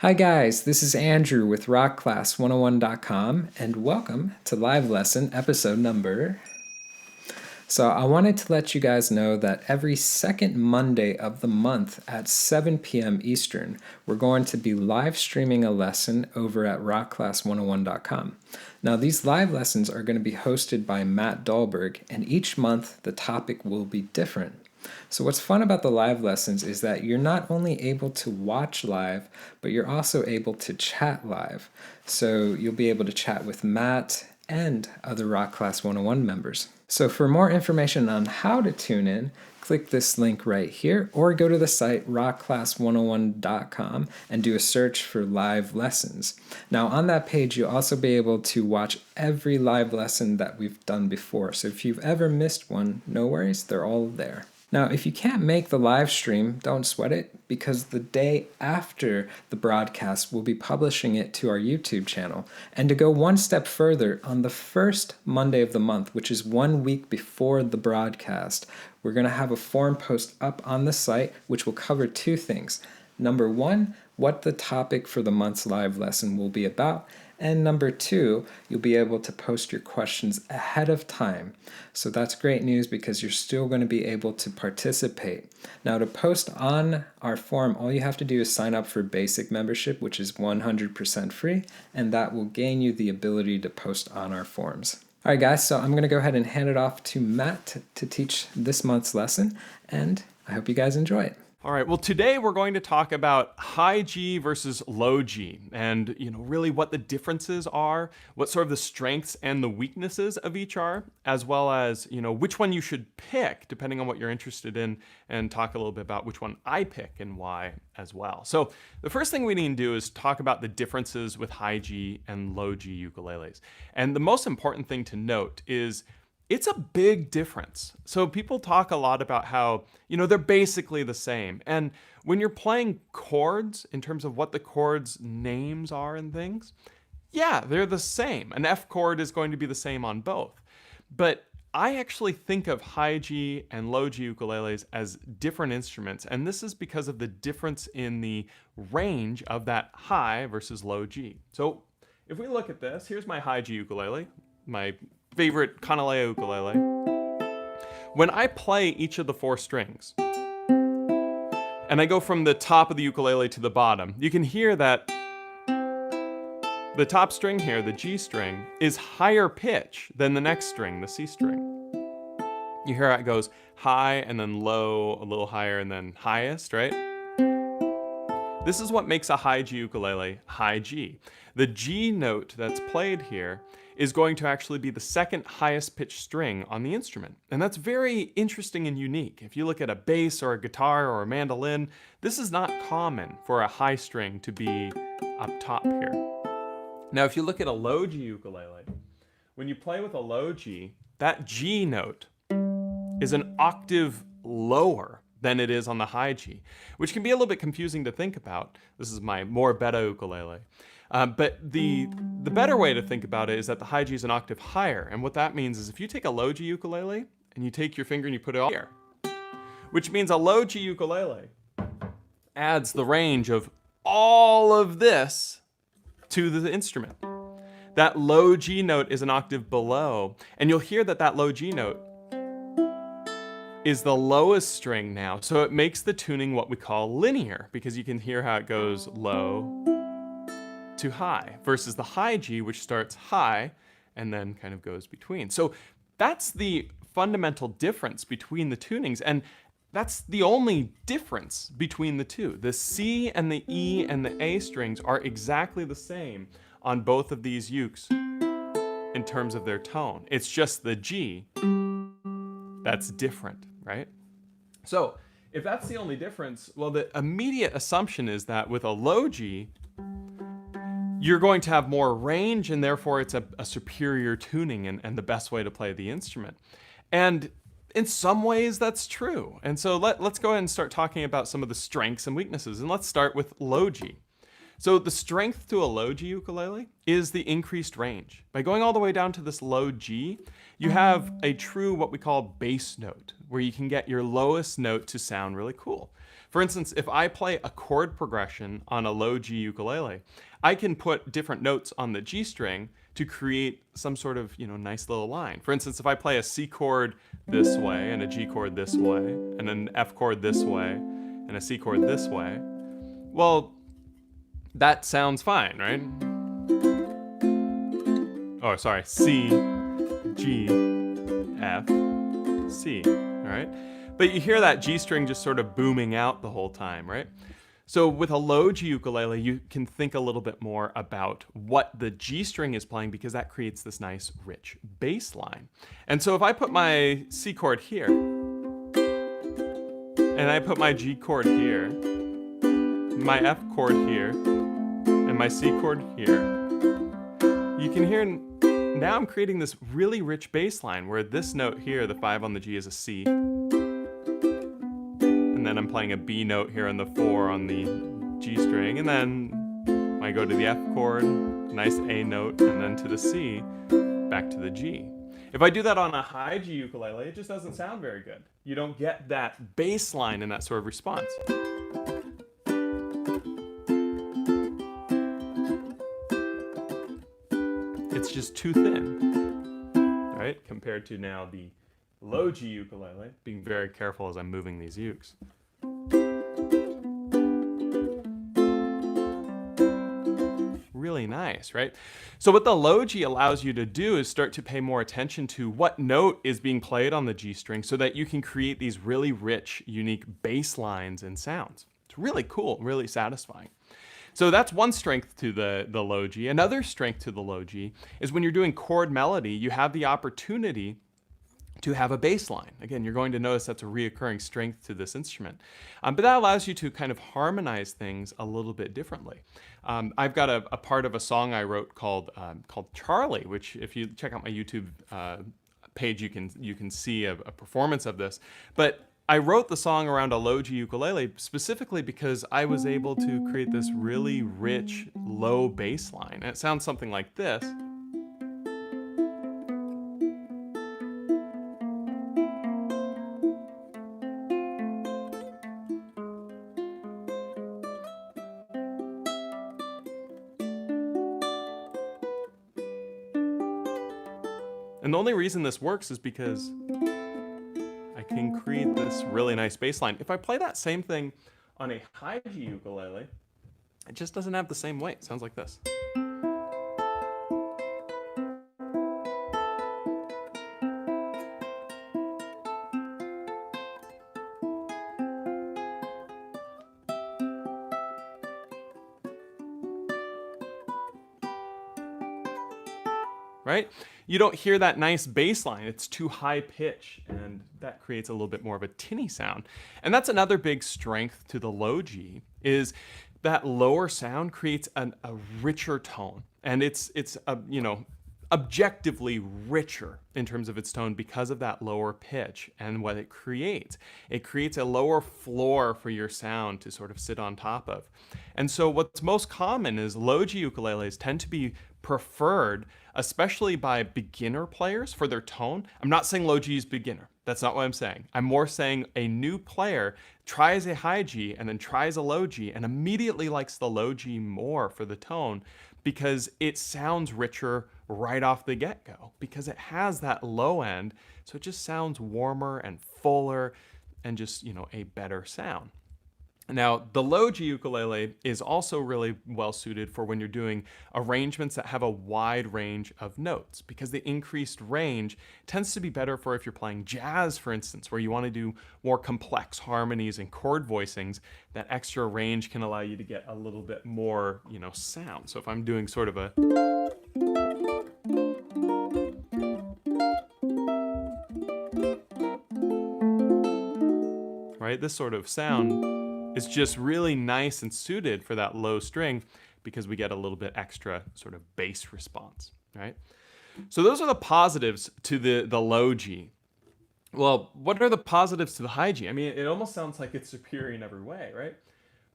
Hi guys, this is Andrew with rockclass101.com and welcome to live lesson episode number. So I wanted to let you guys know that every second Monday of the month at 7 p.m. Eastern, we're going to be live streaming a lesson over at rockclass101.com. Now these live lessons are going to be hosted by Matt Dahlberg, and each month the topic will be different. So what's fun about the live lessons is that you're not only able to watch live, but you're also able to chat live. So you'll be able to chat with Matt and other Rock Class 101 members. So for more information on how to tune in, click this link right here or go to the site rockclass101.com and do a search for live lessons. Now on that page you'll also be able to watch every live lesson that we've done before. So if you've ever missed one, no worries, they're all there. Now, if you can't make the live stream, don't sweat it, because the day after the broadcast, we'll be publishing it to our YouTube channel. And to go one step further, on the first Monday of the month, which is 1 week before the broadcast, we're going to have a forum post up on the site, which will cover two things. Number one, what the topic for the month's live lesson will be about. And number two, you'll be able to post your questions ahead of time. So that's great news because you're still going to be able to participate. Now to post on our forum, all you have to do is sign up for basic membership, which is 100% free, and that will gain you the ability to post on our forums. All right guys, so I'm going to go ahead and hand it off to Matt to teach this month's lesson, and I hope you guys enjoy it. All right, well, today we're going to talk about high G versus low G and, really what the differences are, what sort of the strengths and the weaknesses of each are, as well as, which one you should pick depending on what you're interested in, and talk a little bit about which one I pick and why as well. So the first thing we need to do is talk about the differences with high G and low G ukuleles. And the most important thing to note is it's a big difference. So people talk a lot about how, they're basically the same. And when you're playing chords, in terms of what the chords' names are and things, yeah, they're the same. An F chord is going to be the same on both. But I actually think of high G and low G ukuleles as different instruments. And this is because of the difference in the range of that high versus low G. So if we look at this, here's my high G ukulele, my favorite Ukulele ukulele. When I play each of the four strings, and I go from the top of the ukulele to the bottom, you can hear that the top string here, the G string, is higher pitch than the next string, the C string. You hear how it goes high and then low, a little higher, and then highest, right? This is what makes a high G ukulele high G. The G note that's played here is going to actually be the second highest pitched string on the instrument. And that's very interesting and unique. If you look at a bass or a guitar or a mandolin, this is not common for a high string to be up top here. Now, if you look at a low G ukulele, when you play with a low G, that G note is an octave lower than it is on the high G, which can be a little bit confusing to think about. This is my more beta ukulele. But the better way to think about it is that the high G is an octave higher. And what that means is if you take a low G ukulele and you take your finger and you put it on here, which means a low G ukulele adds the range of all of this to the instrument. That low G note is an octave below, and you'll hear that that low G note is the lowest string now. So it makes the tuning what we call linear, because you can hear how it goes low to high versus the high G, which starts high and then kind of goes between. So that's the fundamental difference between the tunings, and that's the only difference between the two. The C and the E and the A strings are exactly the same on both of these ukes in terms of their tone. It's just the G that's different, right? So if that's the only difference, well, the immediate assumption is that with a low G, you're going to have more range, and therefore it's a superior tuning and the best way to play the instrument. And in some ways that's true. And so let's go ahead and start talking about some of the strengths and weaknesses. And let's start with low G. So the strength to a low G ukulele is the increased range. By going all the way down to this low G, you have a true what we call bass note, where you can get your lowest note to sound really cool. For instance, if I play a chord progression on a low G ukulele, I can put different notes on the G string to create some sort of, nice little line. For instance, if I play a C chord this way and a G chord this way and an F chord this way and a C chord this way, well, that sounds fine, right? Oh, sorry, C, G, F, C, all right? But you hear that G string just sort of booming out the whole time, right? So with a low G ukulele, you can think a little bit more about what the G string is playing because that creates this nice, rich bass line. And so if I put my C chord here, and I put my G chord here, my F chord here, and my C chord here, you can hear now I'm creating this really rich bass line where this note here, the 5 on the G, is a C. And then I'm playing a B note here on the 4 on the G string. And then I go to the F chord, nice A note, and then to the C, back to the G. If I do that on a high G ukulele, it just doesn't sound very good. You don't get that bass line and that sort of response. It's just too thin, right? Compared to now the low G ukulele, being very careful as I'm moving these ukes. Really nice, right? So what the low G allows you to do is start to pay more attention to what note is being played on the G string so that you can create these really rich, unique bass lines and sounds. It's really cool, really satisfying. So that's one strength to the low G. Another strength to the low G is when you're doing chord melody, you have the opportunity to have a bass line. Again, you're going to notice that's a reoccurring strength to this instrument. But that allows you to kind of harmonize things a little bit differently. I've got a part of a song I wrote called Charlie, which if you check out my YouTube page, you can see a performance of this. But I wrote the song around a low G ukulele specifically because I was able to create this really rich low bass line. And it sounds something like this. And the only reason this works is because I can create this really nice bass line. If I play that same thing on a high G ukulele, it just doesn't have the same weight. It sounds like this. Right? You don't hear that nice bass line. It's too high pitch, and that creates a little bit more of a tinny sound. And that's another big strength to the low G is that lower sound creates a richer tone. And it's objectively richer in terms of its tone because of that lower pitch and what it creates. It creates a lower floor for your sound to sort of sit on top of. And so what's most common is low G ukuleles tend to be preferred, especially by beginner players for their tone. I'm not saying low G is beginner. That's not what I'm saying. I'm more saying a new player tries a high G and then tries a low G and immediately likes the low G more for the tone because it sounds richer right off the get-go because it has that low end. So it just sounds warmer and fuller and just, a better sound. Now, the low G ukulele is also really well suited for when you're doing arrangements that have a wide range of notes because the increased range tends to be better for if you're playing jazz, for instance, where you want to do more complex harmonies and chord voicings. That extra range can allow you to get a little bit more, sound. So if I'm doing sort of a right, this sort of sound is just really nice and suited for that low string because we get a little bit extra sort of bass response, right? So those are the positives to the low G. Well, what are the positives to the high G? I mean, it almost sounds like it's superior in every way, right?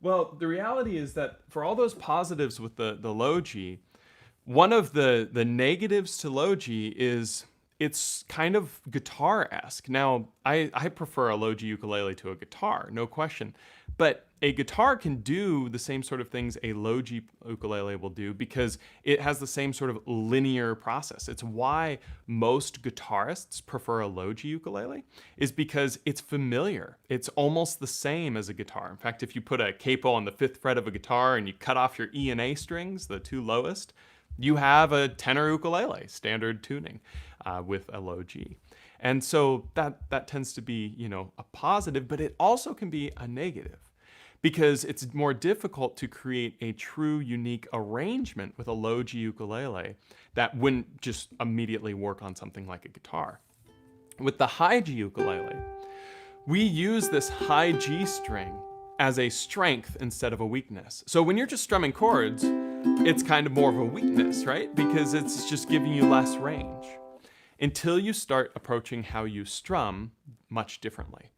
Well, the reality is that for all those positives with the low G, one of the negatives to low G is it's kind of guitar-esque. Now, I prefer a low G ukulele to a guitar, no question. But a guitar can do the same sort of things a low G ukulele will do because it has the same sort of linear process. It's why most guitarists prefer a low G ukulele, is because it's familiar. It's almost the same as a guitar. In fact, if you put a capo on the fifth fret of a guitar and you cut off your E and A strings, the two lowest, you have a tenor ukulele, standard tuning, with a low G. And so that tends to be, a positive, but it also can be a negative because it's more difficult to create a true unique arrangement with a low G ukulele that wouldn't just immediately work on something like a guitar. With the high G ukulele, we use this high G string as a strength instead of a weakness. So when you're just strumming chords, it's kind of more of a weakness, right? Because it's just giving you less range until you start approaching how you strum much differently.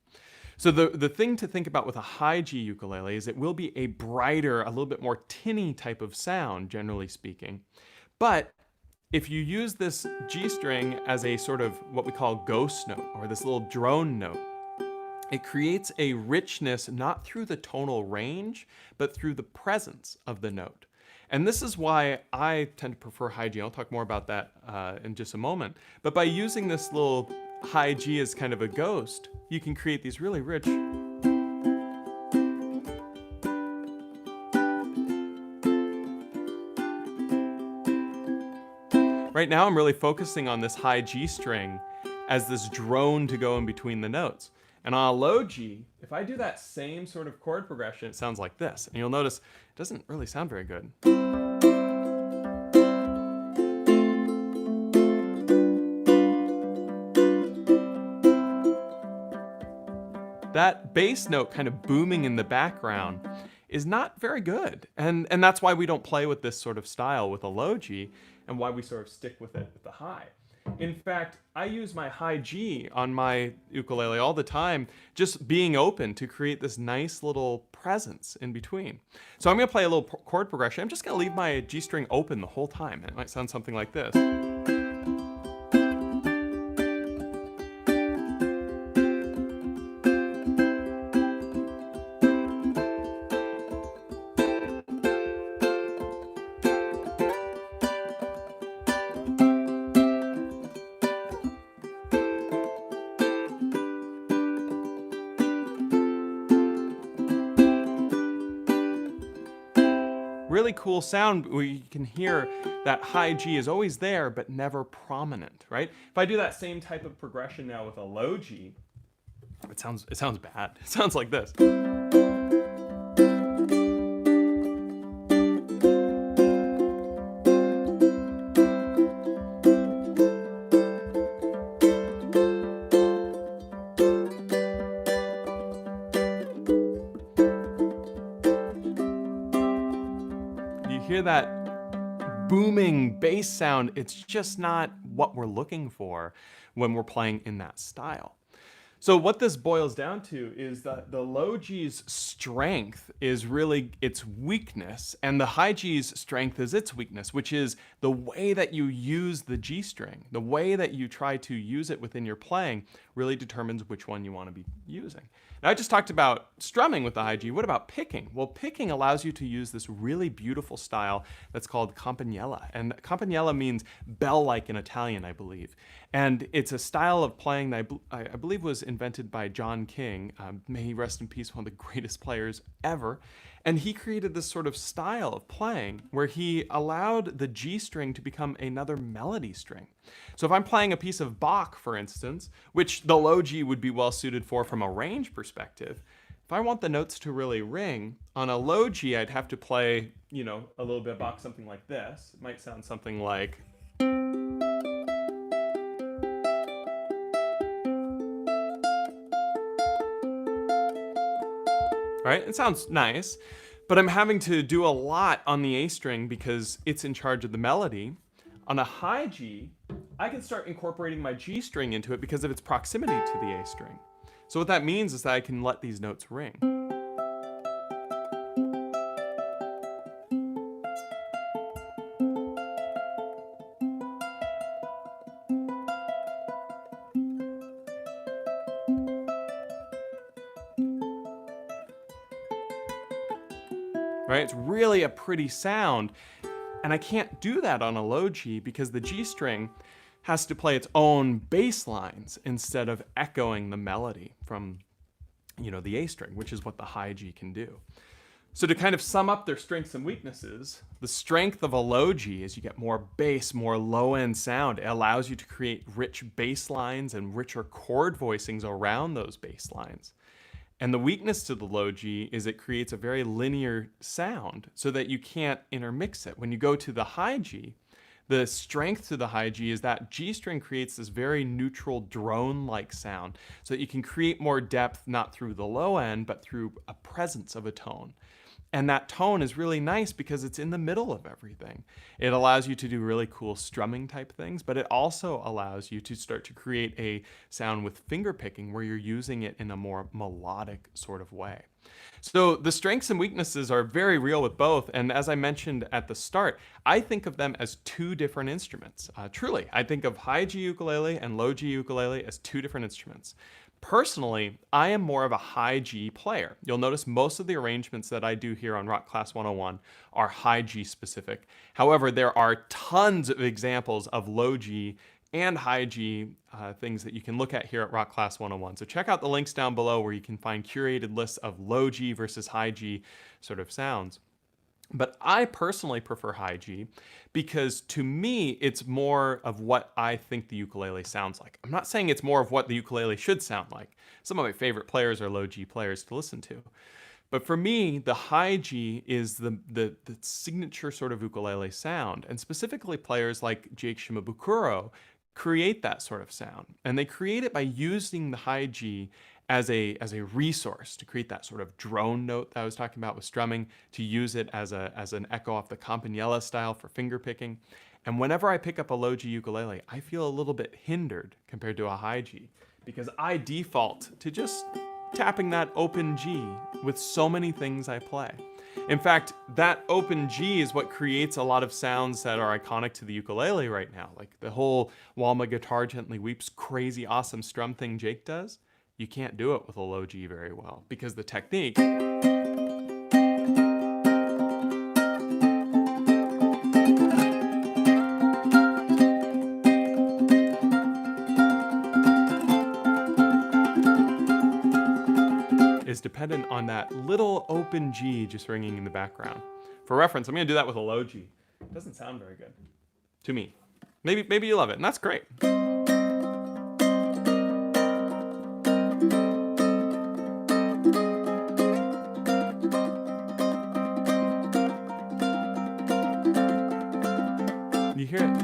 So the thing to think about with a high G ukulele is it will be a brighter, a little bit more tinny type of sound, generally speaking. But if you use this G string as a sort of what we call ghost note, or this little drone note, it creates a richness not through the tonal range, but through the presence of the note. And this is why I tend to prefer high G. I'll talk more about that in just a moment. But by using this little high G as kind of a ghost, you can create these really rich. Right now I'm really focusing on this high G string as this drone to go in between the notes. And on a low G, if I do that same sort of chord progression, it sounds like this. And you'll notice it doesn't really sound very good. That bass note kind of booming in the background is not very good. And that's why we don't play with this sort of style with a low G and why we sort of stick with it with the high. In fact, I use my high G on my ukulele all the time, just being open to create this nice little presence in between. So I'm going to play a little chord progression. I'm just going to leave my G string open the whole time. It might sound something like this. Really cool sound where you can hear that high G is always there, but never prominent, right? If I do that same type of progression now with a low G, it sounds bad. It sounds like this. Hear that booming bass sound, it's just not what we're looking for when we're playing in that style. So what this boils down to is that the low G's strength is really its weakness, and the high G's strength is its weakness, which is the way that you use the G string. The way that you try to use it within your playing really determines which one you want to be using. Now, I just talked about strumming with the high G. What about picking? Well, picking allows you to use this really beautiful style that's called campanella. And campanella means bell-like in Italian, I believe. And it's a style of playing that I believe was invented by John King. May he rest in peace, one of the greatest players ever. And he created this sort of style of playing where he allowed the G string to become another melody string. So if I'm playing a piece of Bach, for instance, which the low G would be well suited for from a range perspective, if I want the notes to really ring, on a low G, I'd have to play, a little bit of Bach, something like this. It might sound something like... Right? It sounds nice, but I'm having to do a lot on the A string because it's in charge of the melody. On a high G, I can start incorporating my G string into it because of its proximity to the A string. So what that means is that I can let these notes ring. right? It's really a pretty sound. And I can't do that on a low G because the G string has to play its own bass lines instead of echoing the melody from, the A string, which is what the high G can do. So to kind of sum up their strengths and weaknesses, the strength of a low G is you get more bass, more low-end sound. It allows you to create rich bass lines and richer chord voicings around those bass lines. And the weakness to the low G is it creates a very linear sound so that you can't intermix it. When you go to the high G, the strength to the high G is that G string creates this very neutral drone-like sound so that you can create more depth not through the low end, but through a presence of a tone. And that tone is really nice because it's in the middle of everything. It allows you to do really cool strumming type things, but it also allows you to start to create a sound with finger picking where you're using it in a more melodic sort of way. So the strengths and weaknesses are very real with both. And as I mentioned at the start, I think of them as two different instruments. Truly, I think of high G ukulele and low G ukulele as two different instruments. Personally, I am more of a high G player. You'll notice most of the arrangements that I do here on Rock Class 101 are high G specific. However, there are tons of examples of low G and high G things that you can look at here at Rock Class 101. So check out the links down below where you can find curated lists of low G versus high G sort of sounds. But I personally prefer high G because to me, it's more of what I think the ukulele sounds like. I'm not saying it's more of what the ukulele should sound like. Some of my favorite players are low G players to listen to. But for me, the high G is the signature sort of ukulele sound. And specifically players like Jake Shimabukuro create that sort of sound. And they create it by using the high G as a resource to create that sort of drone note that I was talking about with strumming, to use it as an echo off the campanella style for finger picking. And whenever I pick up a low G ukulele, I feel a little bit hindered compared to a high G because I default to just tapping that open G with so many things I play. In fact, that open G is what creates a lot of sounds that are iconic to the ukulele right now, like the whole "While My Guitar Gently Weeps" crazy awesome strum thing Jake does. You can't do it with a low G very well because the technique is dependent on that little open G just ringing in the background. For reference, I'm going to do that with a low G. It doesn't sound very good to me. Maybe you love it, and that's great. You hear it?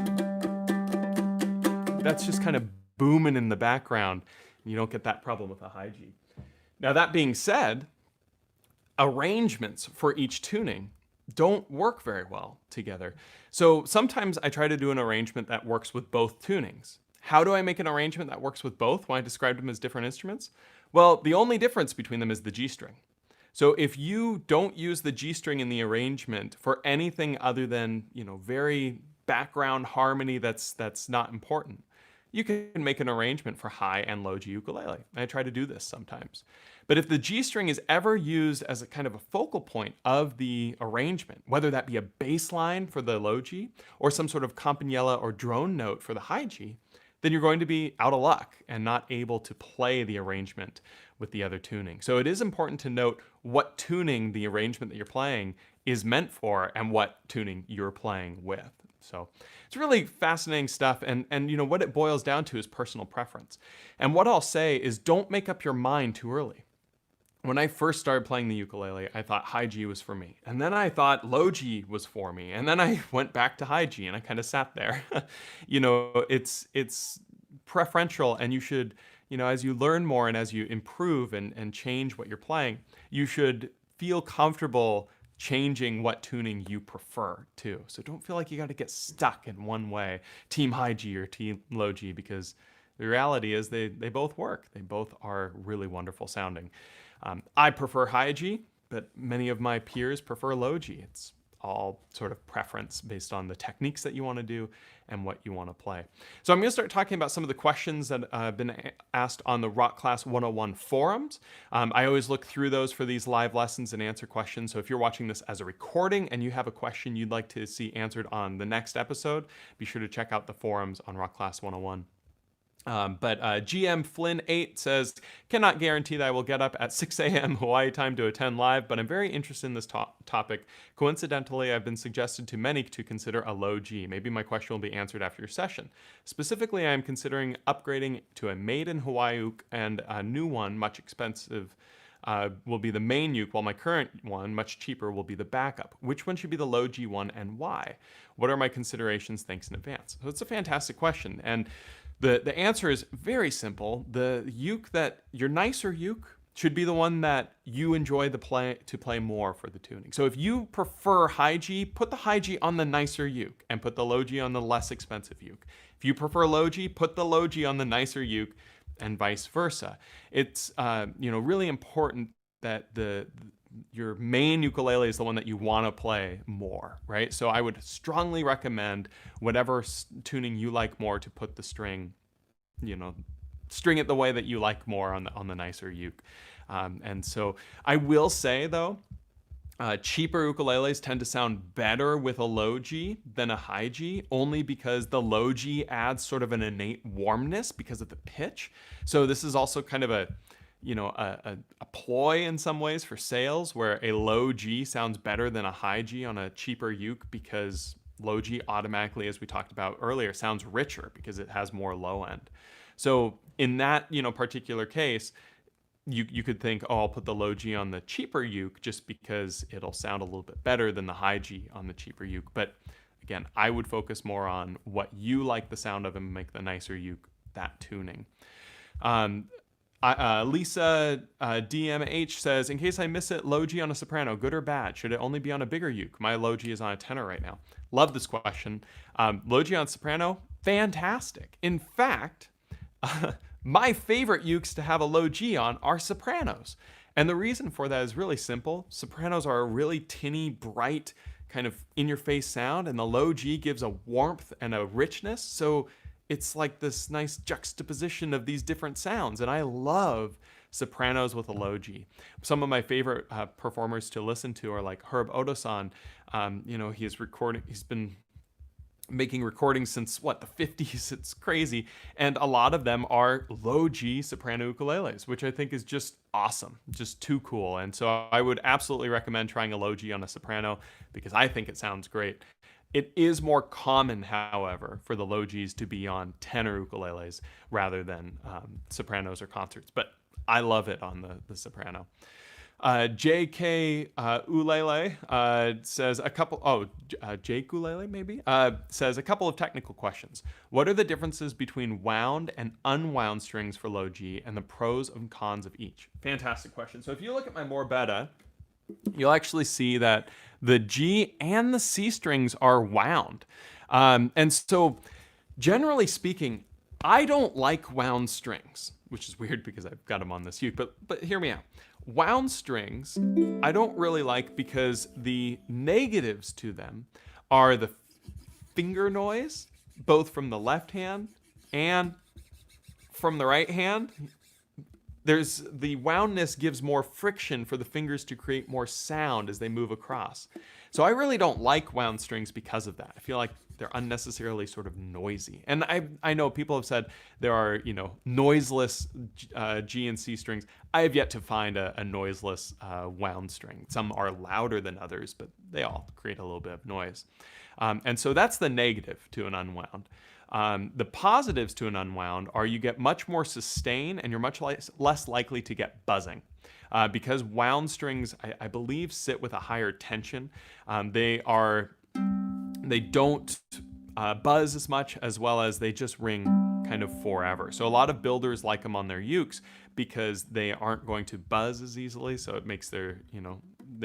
That's just kind of booming in the background. You don't get that problem with a high G. Now, that being said, arrangements for each tuning don't work very well together. So sometimes I try to do an arrangement that works with both tunings. How do I make an arrangement that works with both when I described them as different instruments? Well, the only difference between them is the G string. So if you don't use the G string in the arrangement for anything other than, very background harmony that's not important, you can make an arrangement for high and low G ukulele. I try to do this sometimes. But if the G string is ever used as a kind of a focal point of the arrangement, whether that be a bass line for the low G or some sort of campanella or drone note for the high G, then you're going to be out of luck and not able to play the arrangement with the other tuning. So it is important to note what tuning the arrangement that you're playing is meant for and what tuning you're playing with. So it's really fascinating stuff. And what it boils down to is personal preference. And what I'll say is don't make up your mind too early. When I first started playing the ukulele, I thought high G was for me. And then I thought low G was for me. And then I went back to high G and I kind of sat there. It's preferential, and you should, as you learn more and as you improve and change what you're playing, you should feel comfortable changing what tuning you prefer too. So don't feel like you got to get stuck in one way, team high G or team low G, because the reality is they both work. They both are really wonderful sounding. I prefer high G, but many of my peers prefer low G. It's all sort of preference based on the techniques that you want to do and what you want to play. So I'm going to start talking about some of the questions that have been asked on the Rock Class 101 forums. I always look through those for these live lessons and answer questions. So if you're watching this as a recording and you have a question you'd like to see answered on the next episode, be sure to check out the forums on Rock Class 101. But GM Flynn 8 says, cannot guarantee that I will get up at 6 a.m. Hawaii time to attend live, but I'm very interested in this topic. Coincidentally, I've been suggested to many to consider a low G. Maybe my question will be answered after your session. Specifically, I am considering upgrading to a made in Hawaii uke, and a new one, much expensive, will be the main uke, while my current one, much cheaper, will be the backup. Which one should be the low G one and why? What are my considerations? Thanks in advance. So it's a fantastic question. And the answer is very simple. The uke that your nicer uke should be the one that you enjoy to play more for the tuning. So if you prefer high G, put the high G on the nicer uke and put the low G on the less expensive uke. If you prefer low G, put the low G on the nicer uke, and vice versa. It's really important that your main ukulele is the one that you want to play more, right? So I would strongly recommend whatever tuning you like more to put the string it the way that you like more on the nicer uke. And so I will say though, cheaper ukuleles tend to sound better with a low G than a high G, only because the low G adds sort of an innate warmness because of the pitch. So this is also kind of a ploy in some ways for sales, where a low G sounds better than a high G on a cheaper uke, because low G automatically, as we talked about earlier, sounds richer because it has more low end. So in that particular case, you could think, oh, I'll put the low G on the cheaper uke just because it'll sound a little bit better than the high G on the cheaper uke. But again, I would focus more on what you like the sound of and make the nicer uke that tuning. Lisa DMH says, in case I miss it, low G on a soprano, good or bad? Should it only be on a bigger uke? My low G is on a tenor right now. Love this question. Low G on soprano, fantastic. In fact, my favorite ukes to have a low G on are sopranos. And the reason for that is really simple. Sopranos are a really tinny, bright, kind of in-your-face sound, and the low G gives a warmth and a richness. So it's like this nice juxtaposition of these different sounds. And I love sopranos with a low G. Some of my favorite performers to listen to are like Herb Odosan. He's been making recordings since the 50s. It's crazy. And a lot of them are low G soprano ukuleles, which I think is just awesome, just too cool. And so I would absolutely recommend trying a low G on a soprano because I think it sounds great. It is more common, however, for the low Gs to be on tenor ukuleles rather than sopranos or concerts, but I love it on the soprano. JK Ulele says Jake Ulele maybe, says a couple of technical questions. What are the differences between wound and unwound strings for low G and the pros and cons of each? Fantastic question. So if you look at my more beta, you'll actually see that the G and the C strings are wound. And so generally speaking, I don't like wound strings, which is weird because I've got them on this uke, but hear me out. Wound strings, I don't really like because the negatives to them are the finger noise, both from the left hand and from the right hand. The woundness gives more friction for the fingers to create more sound as they move across. So I really don't like wound strings because of that. I feel like they're unnecessarily sort of noisy. And I know people have said there are, noiseless G and C strings. I have yet to find a noiseless wound string. Some are louder than others, but they all create a little bit of noise. And so that's the negative to an unwound. The positives to an unwound are you get much more sustain and you're much less likely to get buzzing. Because wound strings, I believe, sit with a higher tension. They don't buzz as much, as well as they just ring kind of forever. So a lot of builders like them on their ukes because they aren't going to buzz as easily. So it makes their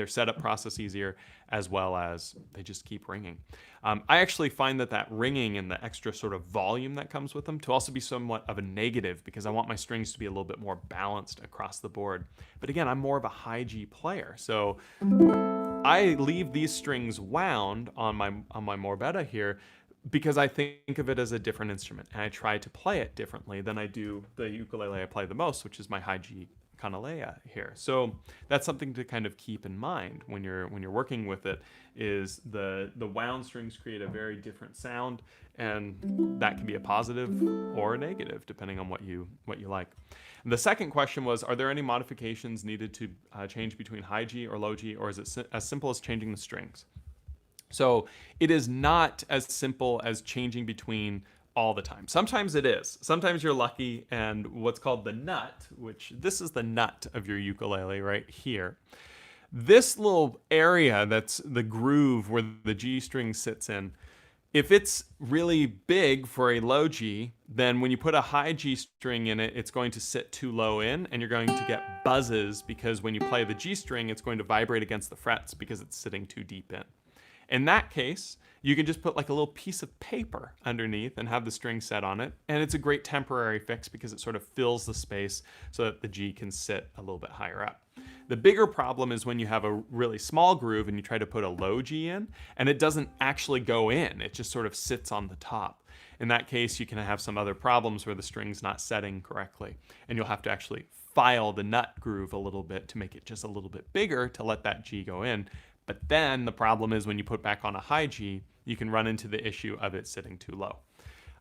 setup process easier, as well as they just keep ringing. I actually find that ringing and the extra sort of volume that comes with them to also be somewhat of a negative because I want my strings to be a little bit more balanced across the board. But again, I'm more of a high G player. So I leave these strings wound on my morbetta here because I think of it as a different instrument, and I try to play it differently than I do the ukulele I play the most, which is my high G canalea here. So that's something to kind of keep in mind when you're working with it. Is the wound strings create a very different sound, and that can be a positive or a negative depending on what you like. And the second question was, are there any modifications needed to change between high G or low G, or is it as simple as changing the strings? So it is not as simple as changing between all the time. Sometimes it is. Sometimes you're lucky, and what's called the nut, which this is the nut of your ukulele right here. This little area that's the groove where the G string sits in, if it's really big for a low G, then when you put a high G string in it, it's going to sit too low in, and you're going to get buzzes because when you play the G string, it's going to vibrate against the frets because it's sitting too deep in. In that case, you can just put like a little piece of paper underneath and have the string set on it. And it's a great temporary fix because it sort of fills the space so that the G can sit a little bit higher up. The bigger problem is when you have a really small groove and you try to put a low G in and it doesn't actually go in, it just sort of sits on the top. In that case, you can have some other problems where the string's not setting correctly, and you'll have to actually file the nut groove a little bit to make it just a little bit bigger to let that G go in. But then the problem is when you put back on a high G, you can run into the issue of it sitting too low.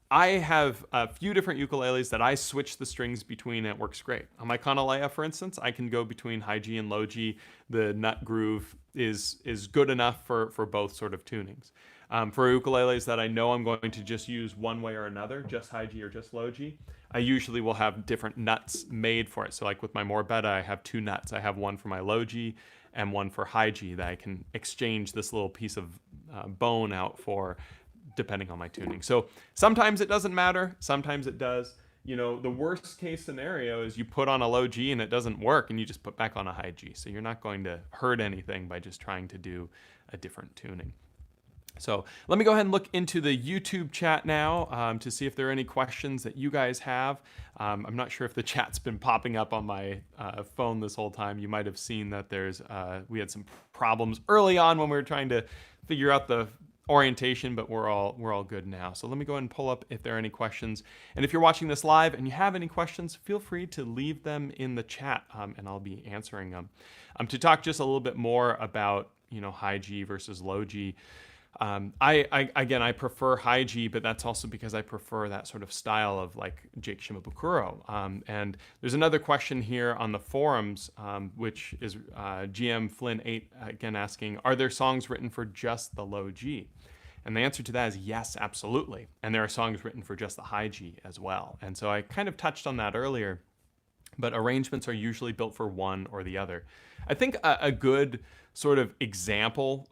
I have a few different ukuleles that I switch the strings between, and it works great. On my Kanalea, for instance, I can go between high G and low G. The nut groove is good enough for both sort of tunings. For ukuleles that I know I'm going to just use one way or another, just high G or just low G, I usually will have different nuts made for it. So like with my Morbetta, I have two nuts. I have one for my low G and one for high G that I can exchange this little piece of bone out for depending on my tuning. So sometimes it doesn't matter, sometimes it does. You know, the worst case scenario is you put on a low G and it doesn't work and you just put back on a high G. So you're not going to hurt anything by just trying to do a different tuning. So let me go ahead and look into the YouTube chat now to see if there are any questions that you guys have. I'm not sure if the chat's been popping up on my phone this whole time. You might have seen that we had some problems early on when we were trying to figure out the orientation, but we're all good now. So let me go ahead and pull up if there are any questions. And if you're watching this live and you have any questions, feel free to leave them in the chat, and I'll be answering them. To talk just a little bit more about high G versus low G. I prefer high G, but that's also because I prefer that sort of style of like Jake Shimabukuro. And there's another question here on the forums, which is GM Flynn 8 again asking, are there songs written for just the low G? And the answer to that is yes, absolutely. And there are songs written for just the high G as well. And so I kind of touched on that earlier, but arrangements are usually built for one or the other. I think a good sort of example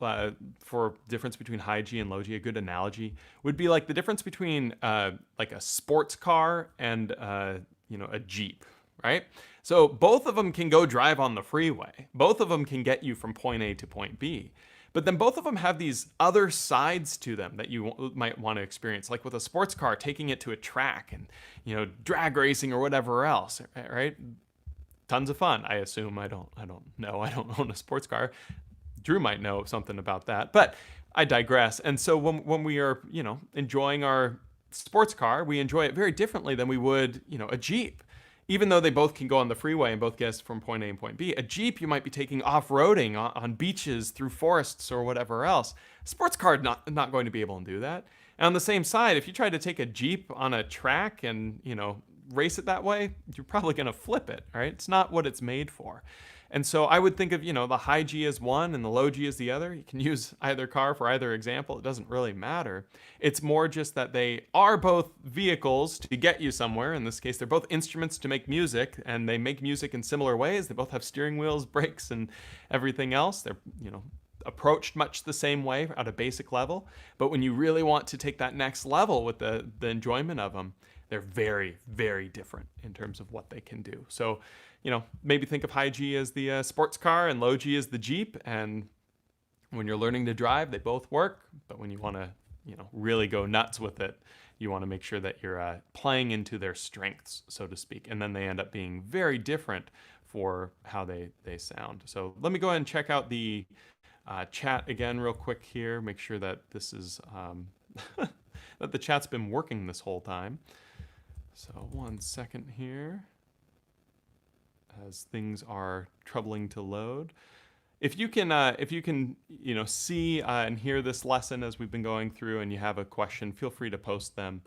for difference between high G and low G, a good analogy would be like the difference between like a sports car and a Jeep, right? So both of them can go drive on the freeway. Both of them can get you from point A to point B. But then both of them have these other sides to them that you might want to experience, like with a sports car, taking it to a track and, drag racing or whatever else, right? Tons of fun, I assume. I don't know. I don't own a sports car. Drew might know something about that, but I digress. And so when we are, enjoying our sports car, we enjoy it very differently than we would, a Jeep. Even though they both can go on the freeway and both get us from point A and point B, a Jeep you might be taking off-roading on beaches, through forests, or whatever else. A sports car not going to be able to do that. And on the same side, if you try to take a Jeep on a track and, race it that way, you're probably going to flip it, right? It's not what it's made for. And so I would think of, the high G as one and the low G as the other. You can use either car for either example. It doesn't really matter. It's more just that they are both vehicles to get you somewhere. In this case, they're both instruments to make music, and they make music in similar ways. They both have steering wheels, brakes, and everything else. They're, approached much the same way at a basic level. But when you really want to take that next level with the enjoyment of them, they're very, very different in terms of what they can do. So, maybe think of high G as the sports car and low G as the Jeep. And when you're learning to drive, they both work. But when you want to, really go nuts with it, you want to make sure that you're playing into their strengths, so to speak. And then they end up being very different for how they sound. So let me go ahead and check out the Chat again real quick here. Make sure that this is that the chat's been working this whole time. So 1 second here as things are troubling to load. If you can, see and hear this lesson as we've been going through, and you have a question, feel free to post them.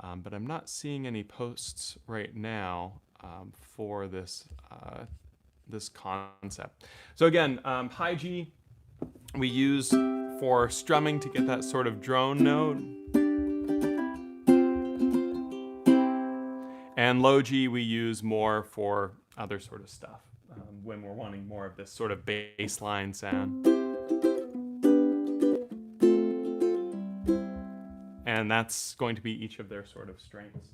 But I'm not seeing any posts right now for this this concept. So again, high G we use for strumming to get that sort of drone note, and low G we use more for other sort of stuff when we're wanting more of this sort of bass line sound. And that's going to be each of their sort of strengths.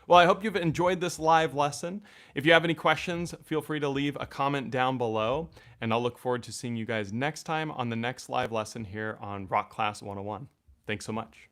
Well, I hope you've enjoyed this live lesson. If you have any questions, feel free to leave a comment down below, and I'll look forward to seeing you guys next time on the next live lesson here on Rock Class 101. Thanks so much.